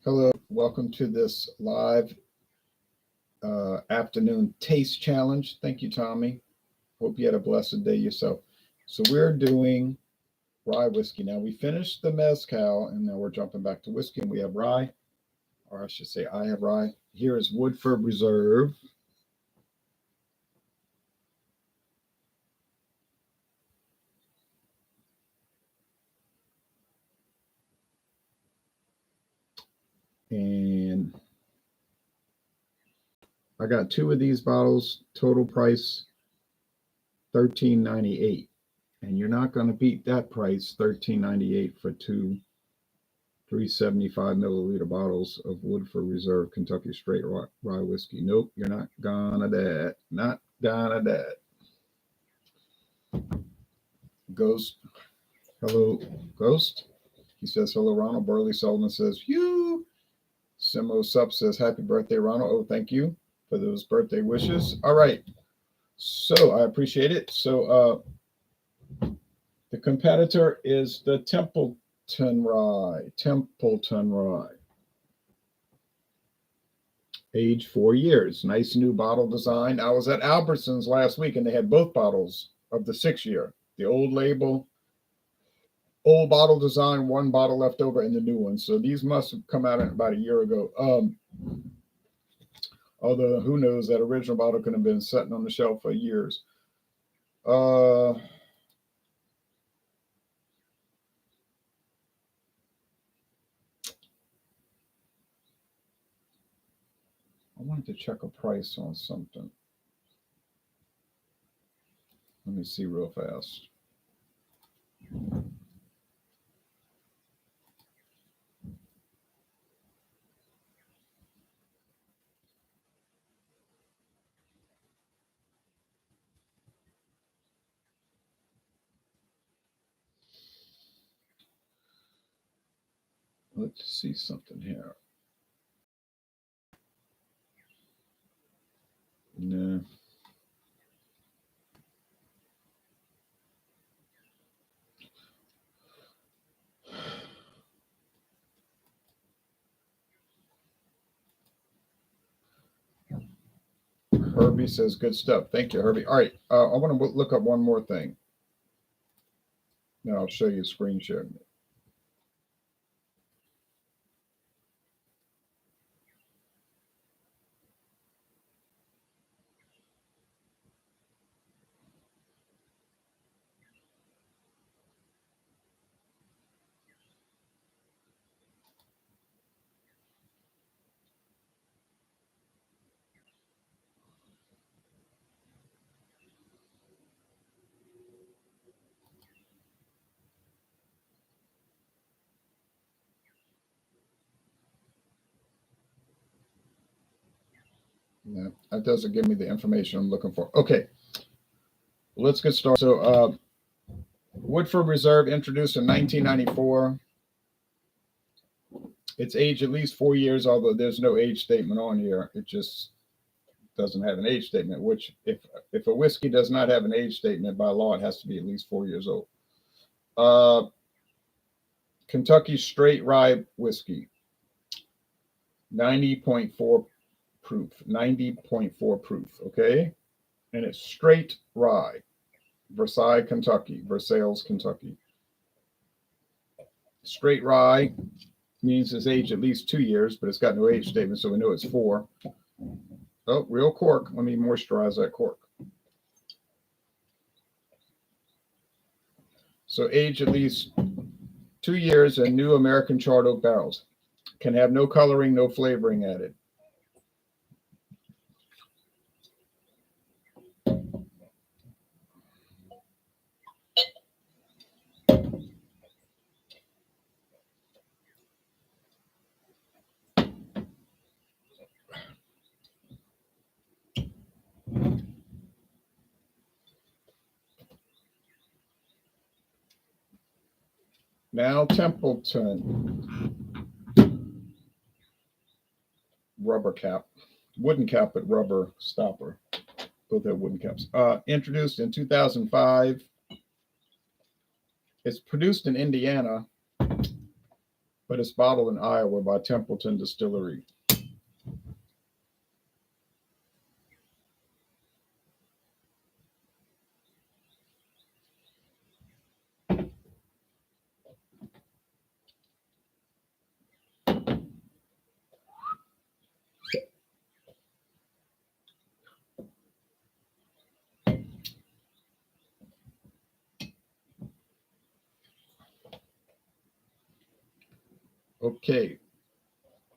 Hello, welcome to this live afternoon taste challenge. Thank you, Tommy. Hope you had a blessed day yourself. So we're doing rye whiskey. Now we finished the mezcal and now we're jumping back to whiskey and we have rye, or I should say I have rye. Here is Woodford Reserve. And I got two of these bottles, total price $13.98. And you're not going to beat that price, $13.98 for two 375 milliliter bottles of Woodford Reserve Kentucky Straight Rye Whiskey. Nope, you're not gonna that. Not gonna that. Ghost. Hello, Ghost. He says, hello, Ronald. Burley Sullivan says, you. Simo Sup says, happy birthday, Ronald. Oh, thank you for those birthday wishes. All right. So I appreciate it. So the competitor is the Templeton Rye. Templeton Rye. Aged 4 years. Nice new bottle design. I was at Albertsons last week and they had both bottles of the 6-year. The old label, old bottle design, one bottle left over, and the new one. So these must have come out about a year ago. Although who knows, that original bottle could have been sitting on the shelf for years. I wanted to check a price on something. Let me see real fast. Let's see something here. No. Herbie says good stuff. Thank you, Herbie. All right. I want to look up one more thing. Now I'll show you a screen share. Yeah, that doesn't give me the information I'm looking for. Okay, let's get started. So, Woodford Reserve introduced in 1994. It's aged at least 4 years, although there's no age statement on here. It just doesn't have an age statement, which if a whiskey does not have an age statement, by law, it has to be at least 4 years old. Kentucky Straight Rye Whiskey, 90.4 proof, 90.4 proof, okay? And it's straight rye, Versailles, Kentucky. Straight rye means it's aged at least 2 years, but it's got no age statement, so we know it's 4. Oh, real cork. Let me moisturize that cork. So aged at least 2 years in new American charred oak barrels. Can have no coloring, no flavoring added. Now Templeton rubber cap, wooden cap, but rubber stopper. Both have wooden caps. Introduced in 2005. It's produced in Indiana, but but it's bottled in Iowa by Templeton Distillery. Okay.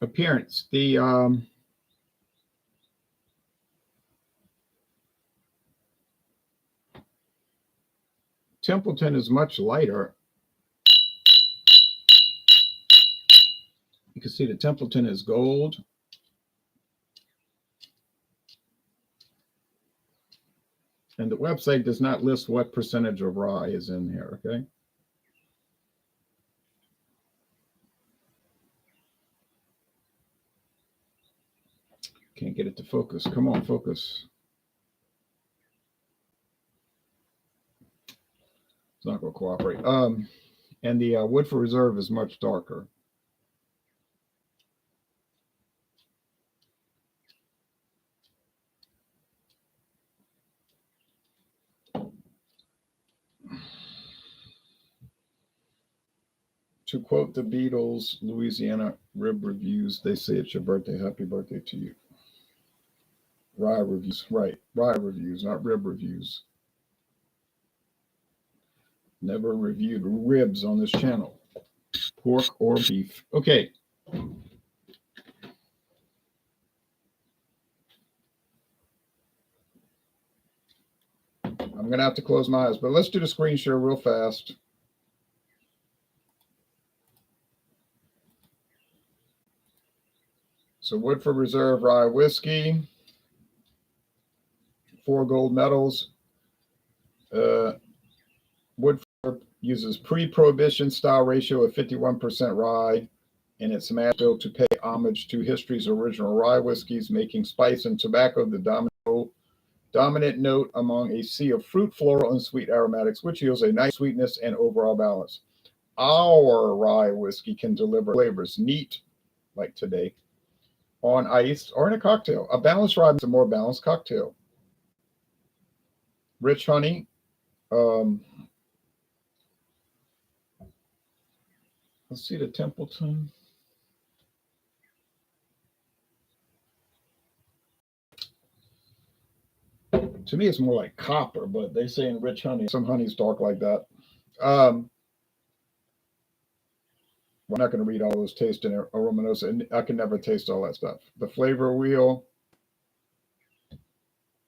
Appearance. The Templeton is much lighter. You can see the Templeton is gold. And the website does not list what percentage of rye is in here, okay? Can't get it to focus. Come on, focus. It's not going to cooperate. And the Woodford Reserve is much darker. To quote the Beatles, Louisiana Rib Reviews, they say it's your birthday. Happy birthday to you. Rye reviews, right. Rye reviews, not rib reviews. Never reviewed ribs on this channel. Pork or beef. Okay. I'm going to have to close my eyes, but let's do the screen share real fast. So Woodford Reserve Rye Whiskey, 4 gold medals. Woodford uses pre-prohibition style ratio of 51% rye in its mash bill to pay homage to history's original rye whiskeys, making spice and tobacco the dominant note among a sea of fruit, floral, and sweet aromatics, which yields a nice sweetness and overall balance. Our rye whiskey can deliver flavors neat, like today, on ice or in a cocktail. A balanced rye is a more balanced cocktail. Rich honey. Let's see the Templeton. To me, it's more like copper, but they say in rich honey, some honey's dark like that. We're not going to read all those taste and aroma notes, and I can never taste all that stuff. The flavor wheel,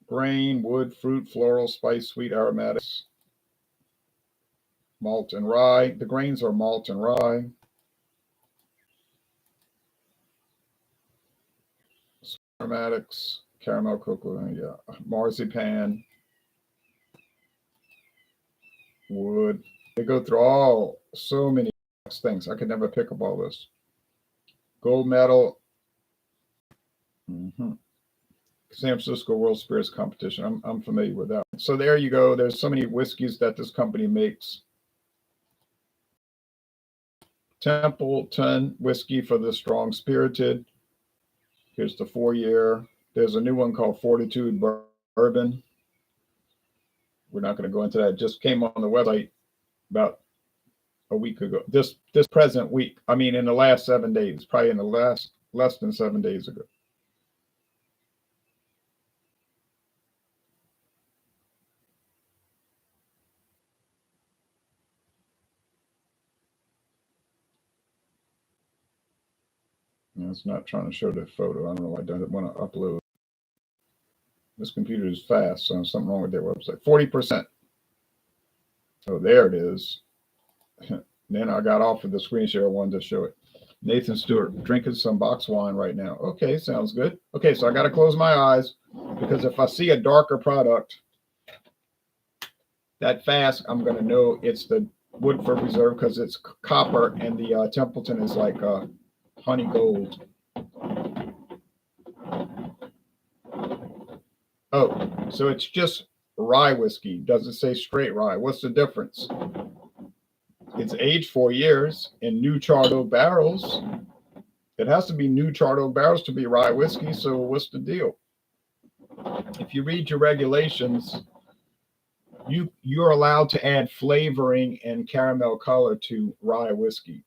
grain, wood, fruit, floral, spice, sweet, aromatics, malt and rye. The grains are malt and rye. Aromatics, caramel, cocoa, yeah, marzipan, wood. They go through so many things. I could never pick up all this. Gold medal. San Francisco World Spirits Competition. I'm familiar with that. So there you go. There's so many whiskeys that this company makes. Templeton whiskey for the strong spirited. Here's the 4-year. There's a new one called Fortitude Bourbon. We're not going to go into that. It just came on the website about a week ago. This present week. I mean, in the last 7 days. Probably in the less than 7 days ago. It's not trying to show the photo. I don't know why I don't want to upload. This computer is fast, so there's something wrong with their website. 40%. Oh, there it is. Then I got off of the screen share. I wanted to show it. Nathan Stewart drinking some box wine right now. Okay, sounds good. Okay, so I got to close my eyes because if I see a darker product that fast, I'm going to know it's the Woodford Reserve because it's copper and the Templeton is like honey gold. Oh, so it's just rye whiskey. Doesn't say straight rye. What's the difference? It's aged 4 years in new charred oak barrels. It has to be new charred oak barrels to be rye whiskey. So what's the deal? If you read your regulations, you're allowed to add flavoring and caramel color to rye whiskey,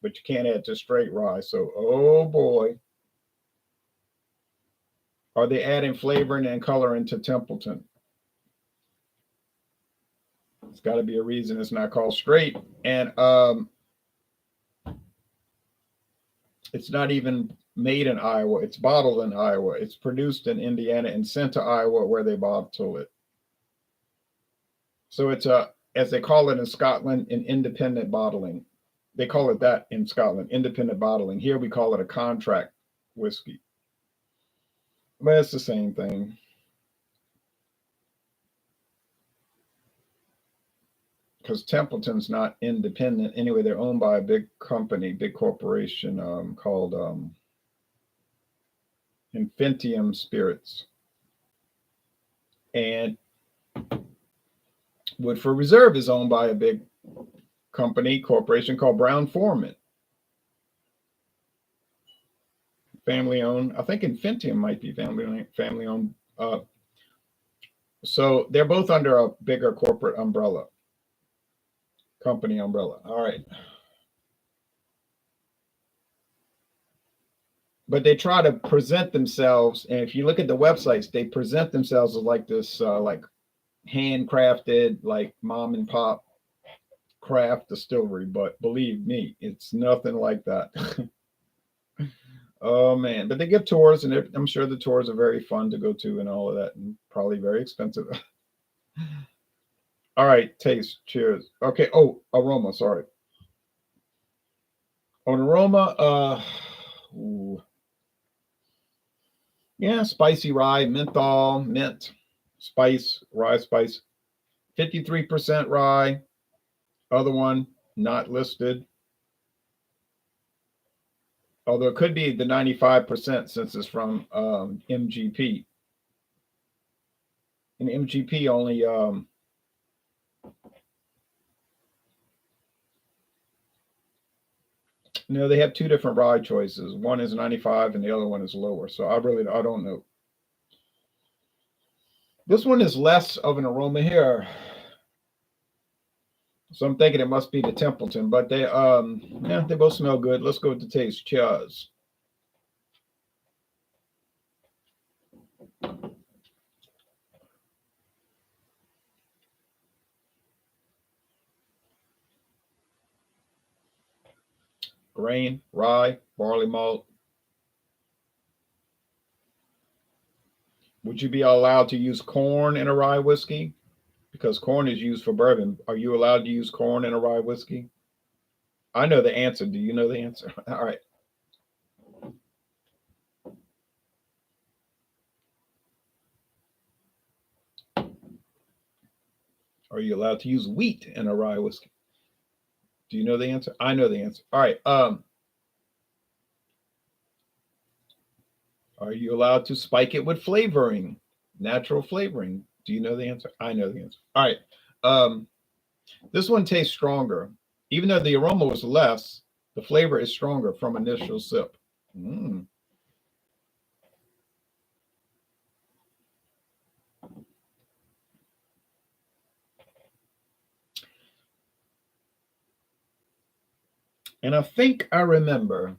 but you can't add to straight rye. So, oh boy, are they adding flavoring and color into Templeton? It's got to be a reason it's not called straight. And it's not even made in Iowa. It's bottled in Iowa. It's produced in Indiana and sent to Iowa where they bottle it. So it's as they call it in Scotland, an independent bottling. They call it that in Scotland, independent bottling. Here we call it a contract whiskey. But it's the same thing. Because Templeton's not independent. Anyway, they're owned by a big company, big corporation called Infinium Spirits. And Woodford Reserve is owned by a big company, corporation called Brown-Forman. Family owned. I think Infinium might be family owned. So they're both under a bigger corporate umbrella, company umbrella. All right. But they try to present themselves, and if you look at the websites, they present themselves as like this, like handcrafted, like mom and pop craft distillery. But believe me, it's nothing like that. Oh man! But they give tours, and I'm sure the tours are very fun to go to, and all of that, and probably very expensive. All right, taste. Cheers. Okay. Oh, aroma. Sorry. On aroma, ooh. Yeah, spicy rye, menthol, mint, spice, rye spice. 53% rye. Other one not listed. Although it could be the 95% since it's from MGP. And MGP only no, they have two different rye choices. One is 95 and the other one is lower. So I don't know. This one is less of an aroma here. So I'm thinking it must be the Templeton, but they both smell good. Let's go with the taste. Cheers. Grain, rye, barley malt. Would you be allowed to use corn in a rye whiskey? Because corn is used for bourbon. Are you allowed to use corn in a rye whiskey? I know the answer. Do you know the answer? All right. Are you allowed to use wheat in a rye whiskey? Do you know the answer? I know the answer. All right. Are you allowed to spike it with flavoring? Natural flavoring. Do you know the answer? I know the answer. All right. This one tastes stronger. Even though the aroma was less, the flavor is stronger from initial sip. Mm. And I think I remember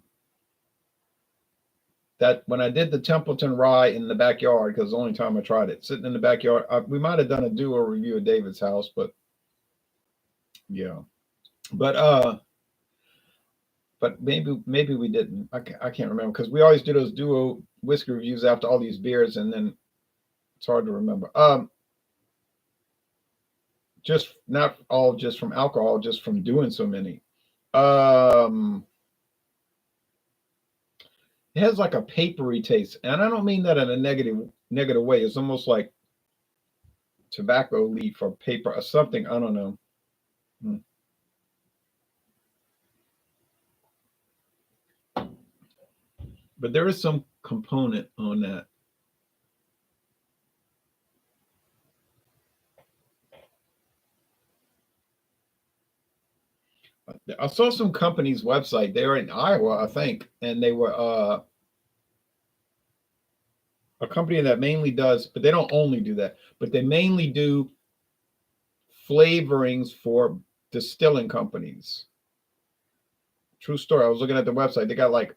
that when I did the Templeton Rye in the backyard, because the only time I tried it, sitting in the backyard, we might have done a duo review of David's house, but yeah. But maybe we didn't. I can't remember because we always do those duo whiskey reviews after all these beers, and then it's hard to remember. Just not all just from alcohol, just from doing so many. It has like a papery taste, and I don't mean that in a negative way. It's almost like tobacco leaf or paper or something. I don't know. Hmm. But there is some component on that. I saw some company's website. They were in Iowa, I think, and they were a company that mainly does, but they don't only do that, but they mainly do flavorings for distilling companies. True story. I was looking at the website. They got like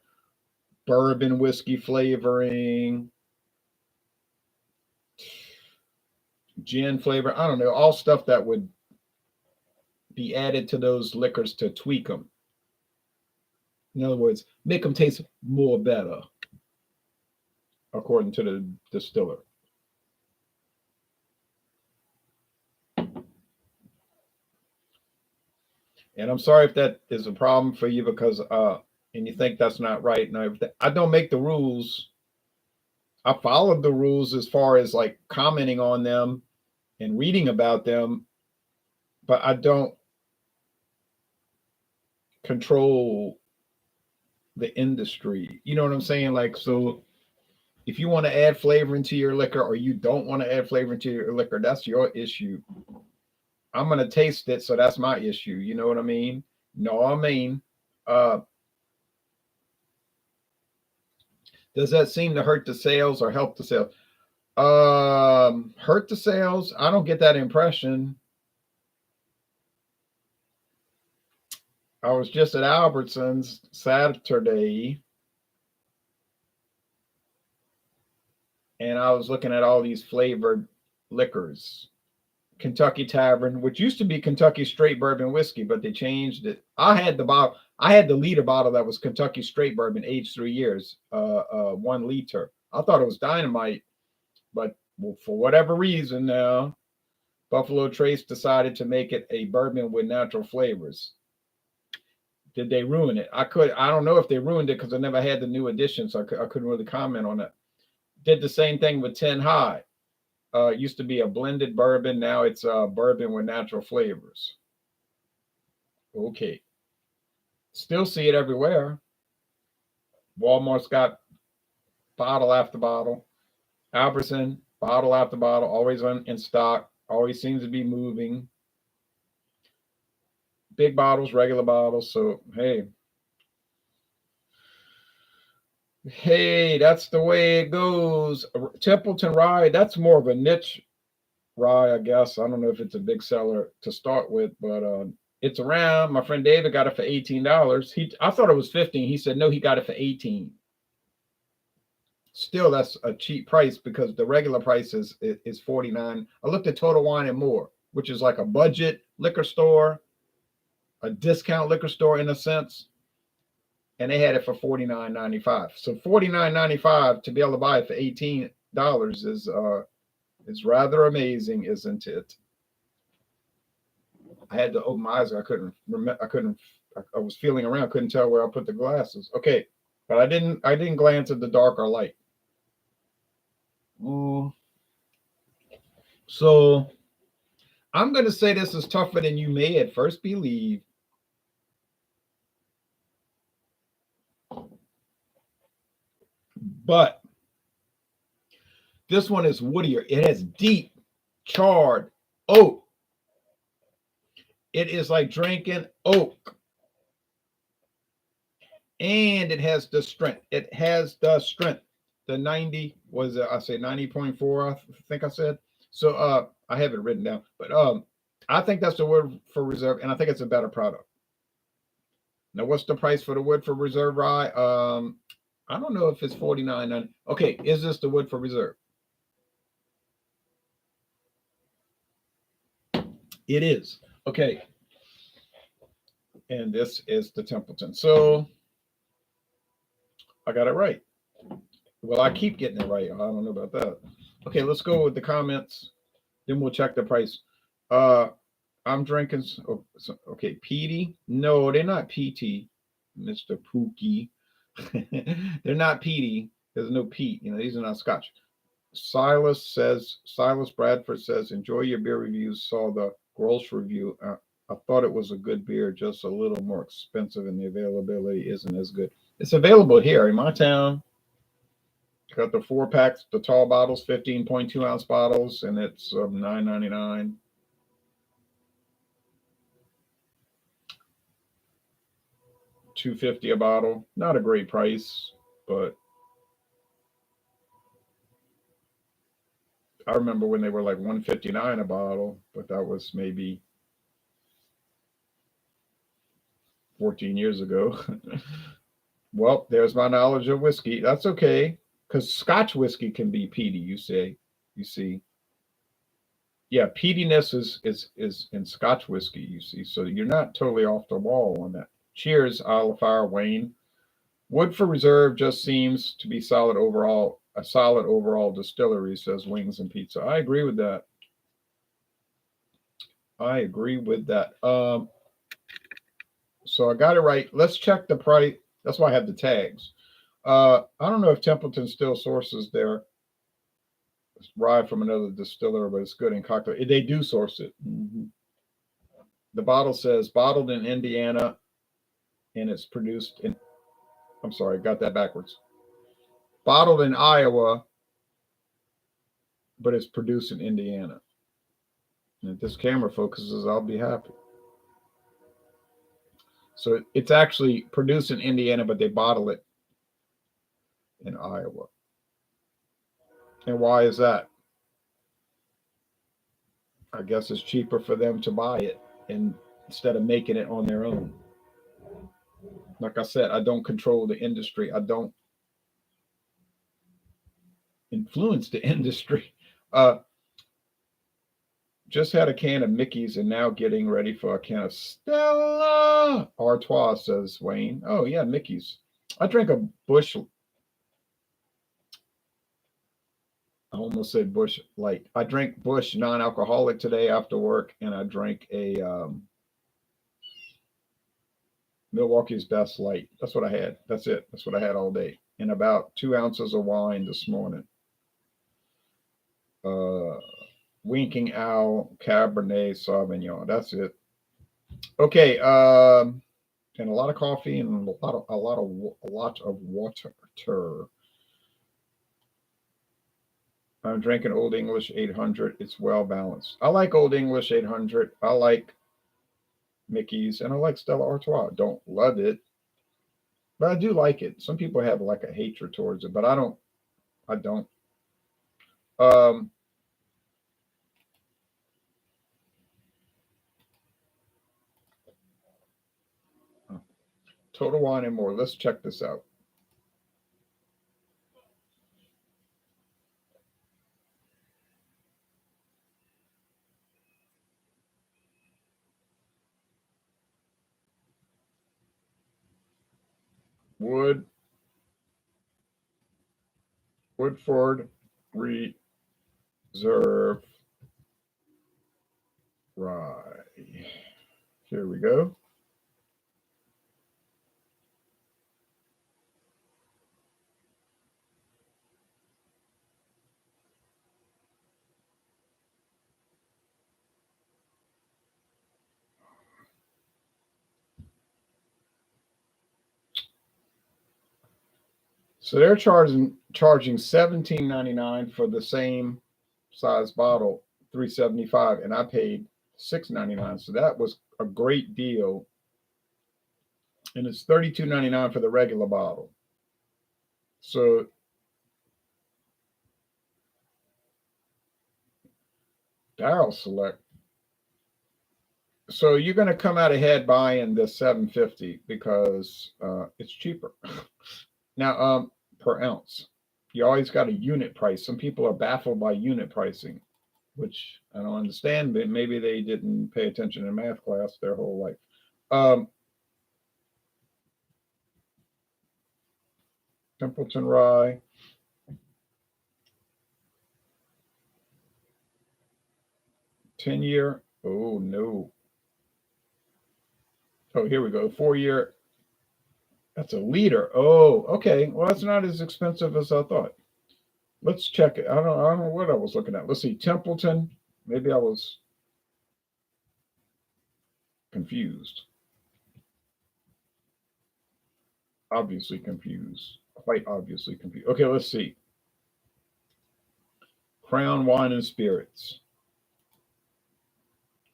bourbon whiskey flavoring, gin flavor. I don't know, all stuff that would be added to those liquors to tweak them. In other words, make them taste more better, according to the distiller. And I'm sorry if that is a problem for you because and you think that's not right and everything. I don't make the rules. I followed the rules as far as like commenting on them and reading about them, but I don't control the industry. You know what I'm saying? Like, so if you want to add flavor into your liquor or you don't want to add flavor into your liquor, that's your issue. I'm gonna taste it, so that's my issue. You know what I mean? No, I mean, uh, does that seem to hurt the sales or help the sales? Hurt the sales? I don't get that impression. I was just at Albertsons Saturday, and I was looking at all these flavored liquors. Kentucky Tavern, which used to be Kentucky Straight Bourbon Whiskey, but they changed it. I had the bottle. I had the liter bottle that was Kentucky Straight Bourbon, aged 3 years, 1 liter. I thought it was dynamite, but for whatever reason now, Buffalo Trace decided to make it a bourbon with natural flavors. Did they ruin it? I don't know if they ruined it because I never had the new edition, so I couldn't really comment on it. Did the same thing with 10 High. Used to be a blended bourbon. Now it's bourbon with natural flavors. Okay. Still see it everywhere. Walmart's got bottle after bottle. Albertson, bottle after bottle, always in stock. Always seems to be moving. Big bottles, regular bottles. So, hey, that's the way it goes. Templeton Rye, that's more of a niche rye, I guess. I don't know if it's a big seller to start with, but it's around. My friend David got it for $18. I thought it was 15. He said no, he got it for 18. Still, that's a cheap price because the regular price is 49. I looked at Total Wine and More, which is like a budget liquor store, a discount liquor store in a sense, and they had it for $49.95. So $49.95 to be able to buy it for $18 is rather amazing, isn't it? I had to open my eyes. I couldn't remember. I was feeling around. Couldn't tell where I put the glasses. Okay, but I didn't glance at the dark or light. So I'm going to say this is tougher than you may at first believe. But this one is woodier. It has deep, charred oak. It is like drinking oak. And it has the strength. It has the strength. The 90 was I say 90.4, I think I said. So I have it written down. But I think that's the Woodford Reserve, and I think it's a better product. Now, what's the price for the Woodford Reserve Rye? I don't know if it's $49.90. Okay, is this the Woodford Reserve? It is. Okay. And this is the Templeton. So I got it right. Well, I keep getting it right. I don't know about that. Okay, let's go with the comments. Then we'll check the price. I'm drinking. Okay, Petey. No, they're not PT, Mr. Pookie. They're not Petey. There's no Pete. These are not Scotch. Silas Bradford says, enjoy your beer reviews. Saw the gross review. I thought it was a good beer, just a little more expensive, and the availability isn't as good. It's available here in my town. Got the 4-packs, the tall bottles, 15.2 ounce bottles, and it's $9.99. $2.50 a bottle. Not a great price, but I remember when they were like $1.59 a bottle, but that was maybe 14 years ago. Well, there's my knowledge of whiskey. That's okay, because Scotch whiskey can be peaty. You say, you see, yeah, peatiness is in Scotch whiskey. You see, so you're not totally off the wall on that. Cheers, Isle of Fire, Wayne. Woodford Reserve just seems to be solid overall. A solid overall distillery, says Wings and Pizza. I agree with that. I agree with that. So I got it right. Let's check the price. That's why I have the tags. I don't know if Templeton still sources their rye from another distiller, but it's good in cocktail. They do source it. Mm-hmm. The bottle says bottled in Indiana, and it's produced in. I'm sorry, got that backwards. Bottled in Iowa, but it's produced in Indiana. And if this camera focuses, I'll be happy. So it's actually produced in Indiana, but they bottle it in Iowa. And why is that? I guess it's cheaper for them to buy it and instead of making it on their own. Like I said, I don't control the industry. I don't influence the industry. Just had a can of Mickey's and now getting ready for a can of Stella Artois, says Wayne. Oh, yeah, Mickey's. I drank a Bush. I almost said Bush Light. I drank Bush non-alcoholic today after work, and I drank a Milwaukee's Best Light. That's what I had. That's it. That's what I had all day. And about 2 ounces of wine this morning. Winking Owl Cabernet Sauvignon. That's it. Okay. And a lot of coffee and a lot of water. I'm drinking Old English 800. It's well balanced. I like Old English 800. I like Mickey's and I like Stella Artois. Don't love it, but I do like it. Some people have like a hatred towards it, but I don't. I don't. Um, Total Wine and More. Let's check this out. Woodford Reserve Rye. Here we go. So they're charging $17.99 for the same size bottle, $3.75, and I paid $6.99. So that was a great deal. And it's $32.99 for the regular bottle. So Barrel Select. So you're going to come out ahead buying the $7.50 because it's cheaper. Now, per ounce, you always got a unit price. Some people are baffled by unit pricing, which I don't understand, but maybe they didn't pay attention in math class their whole life. Templeton Rye. $10-year. Oh, no. Oh, here we go. 4-year. That's a liter. Oh, okay. Well, that's not as expensive as I thought. Let's check it. I don't know what I was looking at. Let's see. Templeton. Maybe I was confused. Obviously confused. Quite obviously confused. Okay, let's see. Crown Wine and Spirits.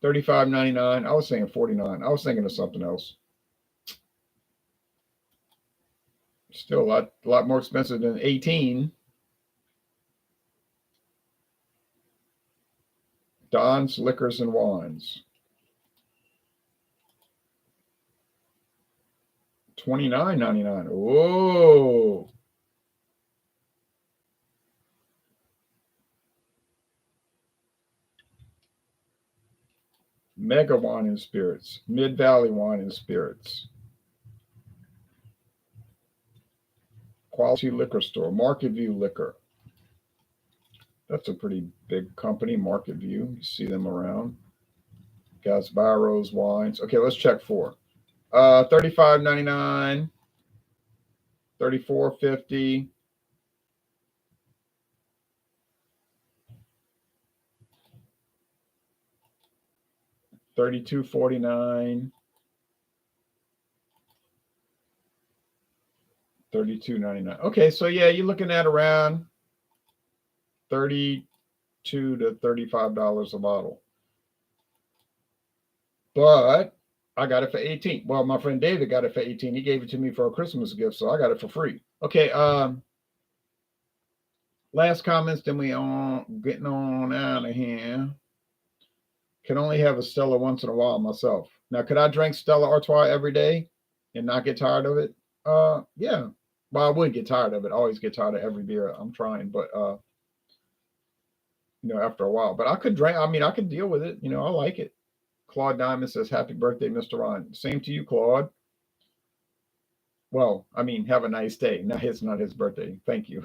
$35.99. I was saying $49. I was thinking of something else. Still a lot more expensive than 18. Don's Liquors and Wines. $29.99. Whoa. Mega Wine and Spirits. Mid Valley Wine and Spirits. Quality Liquor Store. Market View Liquor. That's a pretty big company, Market View. You see them around. Gasbarro's Wines. Okay, let's check 4. $35.99. $34.50. $32.49. $32.99. Okay, so yeah, you're looking at around $32 to $35 a bottle. But I got it for 18. Well, my friend David got it for 18. He gave it to me for a Christmas gift, so I got it for free. Okay, last comments, then we on getting on out of here. Can only have a Stella once in a while myself. Now, could I drink Stella Artois every day and not get tired of it? Yeah. Well, I would get tired of it. I always get tired of every beer I'm trying, but after a while. But I could drink. I mean, I could deal with it. I like it. Claude Diamond says, "Happy birthday, Mr. Ron." Same to you, Claude. Well, I mean, have a nice day. No, it's not his birthday. Thank you.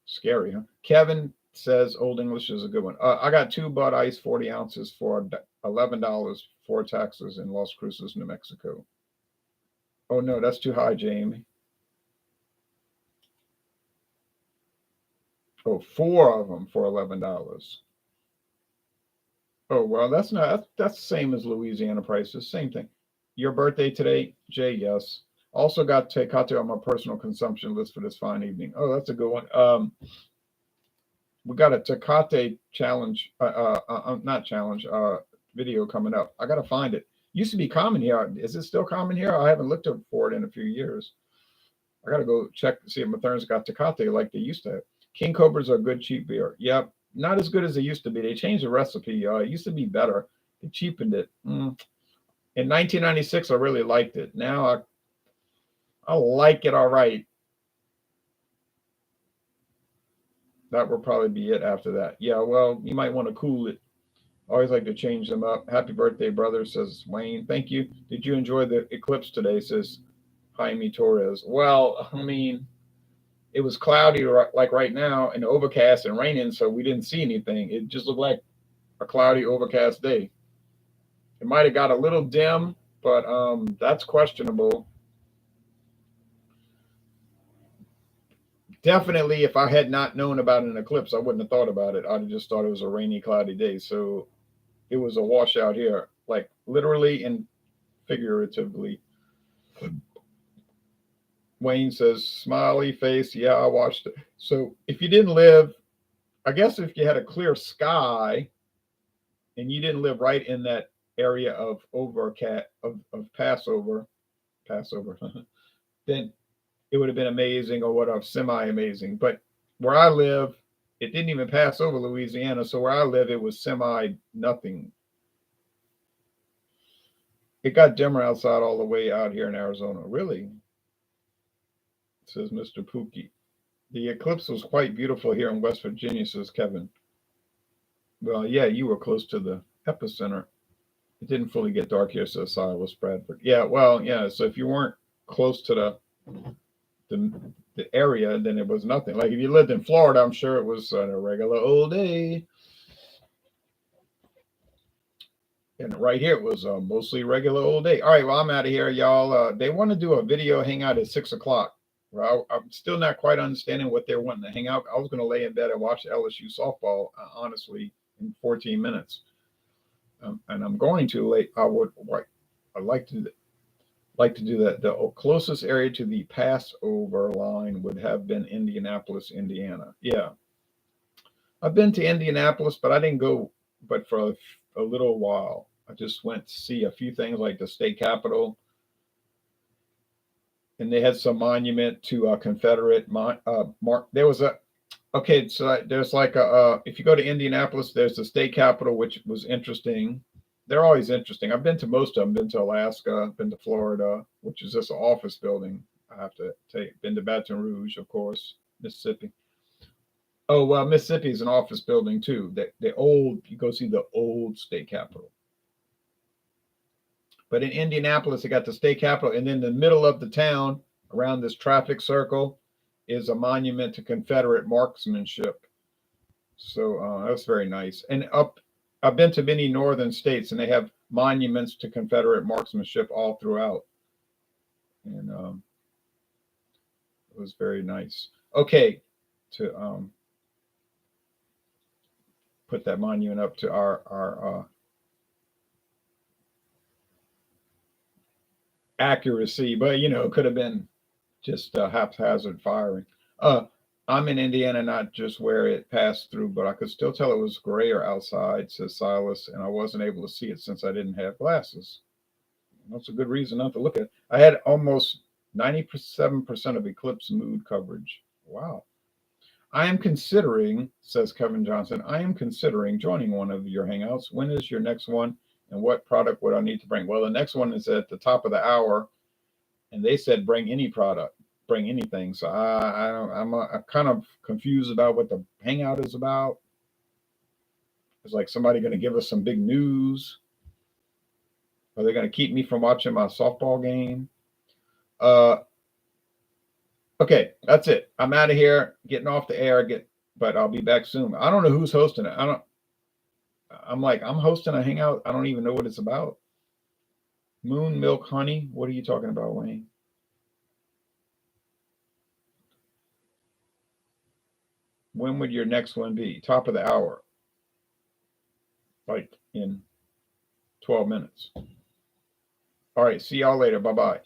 Scary, huh? Kevin says, "Old English is a good one." I got 2 Bud Ice 40 ounces for $11 for taxes in Las Cruces, New Mexico. Oh no, that's too high, Jamie. Oh, 4 of them for $11. Oh well, that's the same as Louisiana prices. Same thing. Your birthday today, Jay? Yes. Also got Tecate on my personal consumption list for this fine evening. Oh, that's a good one. We got a Tecate challenge, not challenge, video coming up. I got to find it. Used to be common here. Is it still common here? I haven't looked for it in a few years. I got to go check to see if Mathern's got Tecate like they used to have. King Cobras are good cheap beer. Yep, not as good as they used to be. They changed the recipe. It used to be better. They cheapened it. In 1996, I really liked it. Now I like it all right. That will probably be it after that. Yeah, well, you might want to cool it. Always like to change them up. Happy birthday, brother, says Wayne. Thank you. Did you enjoy the eclipse today, says Jaime Torres. Well, I mean, it was cloudy like right now and overcast and raining, so we didn't see anything. It just looked like a cloudy, overcast day. It might have got a little dim, but that's questionable. Definitely, if I had not known about an eclipse, I wouldn't have thought about it. I'd have just thought it was a rainy, cloudy day. So it was a washout here, like literally and figuratively. Wayne says, smiley face. Yeah, I watched it. So if you didn't live, I guess if you had a clear sky and you didn't live right in that area of Passover, then it would have been amazing or whatever, semi-amazing. But where I live, it didn't even pass over Louisiana. So where I live, it was semi-nothing. It got dimmer outside all the way out here in Arizona. Really? Says Mr. Pookie. The eclipse was quite beautiful here in West Virginia, says Kevin. Well, yeah, you were close to the epicenter. It didn't fully get dark here, says Silas Bradford. Yeah, well, yeah. So if you weren't close to the area, then it was nothing. Like if you lived in Florida, I'm sure it was a regular old day. And right here it was mostly regular old day. All right, well, I'm out of here, y'all. They want to do a video hangout at 6 o'clock. Well, I'm still not quite understanding what they're wanting to hang out. I was going to lay in bed and watch LSU softball, honestly, in 14 minutes. And I'm going to late. I'd like to do that. The closest area to the Passover line would have been Indianapolis, Indiana. Yeah, I've been to Indianapolis, but I didn't go. But for a little while, I just went to see a few things like the state capitol. and they had some monument to Confederate mark. There was a okay, so there's like a if you go to Indianapolis, there's the state capitol, which was interesting. They're always interesting. I've been to most of them. Been to Alaska, been to Florida, which is just an office building. I have to take. Been to Baton Rouge, of course, Mississippi. Oh well, Mississippi is an office building too. The old you go see the old state capitol. But in Indianapolis, they got the state capitol, and in the middle of the town, around this traffic circle, is a monument to Confederate marksmanship. So that's very nice. And I've been to many northern states, and they have monuments to Confederate marksmanship all throughout, and it was very nice. Okay, to put that monument up to our accuracy, but it could have been just haphazard firing. I'm in Indiana, not just where it passed through, but I could still tell it was grayer outside, says Silas, and I wasn't able to see it since I didn't have glasses. That's a good reason not to look at it. I had almost 97% of eclipse mood coverage. Wow. I am considering, says Kevin Johnson, I am considering joining one of your hangouts. When is your next one? And what product would I need to bring? Well, the next one is at the top of the hour, and they said bring any product, bring anything. So I'm kind of confused about what the hangout is about. It's like somebody going to give us some big news. Are they going to keep me from watching my softball game? Okay, that's it. I'm out of here, getting off the air. But I'll be back soon. I don't know who's hosting it. I'm hosting a hangout. I don't even know what it's about. Moon milk honey. What are you talking about, Wayne? When would your next one be? Top of the hour. Like in 12 minutes. All right. See y'all later. Bye-bye.